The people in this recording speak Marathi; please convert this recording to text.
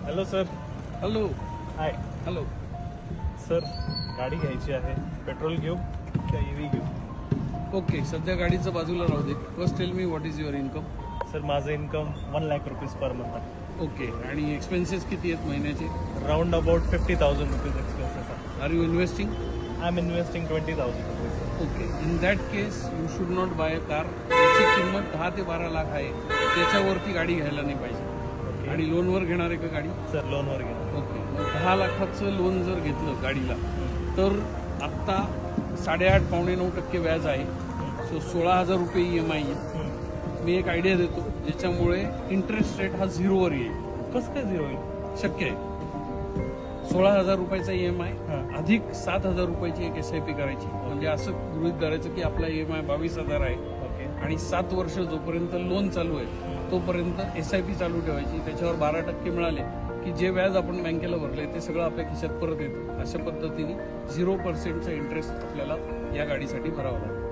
Hello sir. हॅलो. हाय. हॅलो सर, गाडी घ्यायची आहे. पेट्रोल घेऊ का EV घेऊ? ओके, सध्या गाडीचं बाजूला राहू दे. First tell me what is your income? Sir, माझं income 1 lakh rupees per month आहे. ओके, आणि एक्सपेन्सेस किती आहेत महिन्याचे? राऊंड अबाउट 50,000 रुपीज एक्सपेन्सेस आहे. Are you investing? I am investing 20,000 rupees. Okay, in that case you should not buy a car. त्याची किंमत 10 ते 12 लाख आहे. त्याच्यावरती गाडी घ्यायला नाही पाहिजे. आणि लोनवर घेणार आहे का गाडी? सर, लोनवर घेणार. ओके, मग 10 लाखाचं लोन जर घेतलं गाडीला तर आत्ता 8.5-9% व्याज आहे. सो 16,000 रुपये EMI आहे. मी एक आयडिया देतो ज्याच्यामुळे इंटरेस्ट रेट हा 0वर येईल. कसं काय 0 होईल? शक्य आहे. 16,000 रुपयाचा EMI अधिक 7,000 रुपयाची एक SIP करायची. म्हणजे असं गृहीत धरायचं की आपला EMI 22,000 आहे आणि 7 वर्ष जोपर्यंत लोन चालू आहे तोपर्यंत SIP चालू ठेवायची. त्याच्यावर 12% मिळाले की जे व्याज आपण बँकेला भरले ते सगळं आपल्या खिशात परत येतं. अशा पद्धतीने 0%चा इंटरेस्ट आपल्याला या गाडीसाठी भरावा लागतो.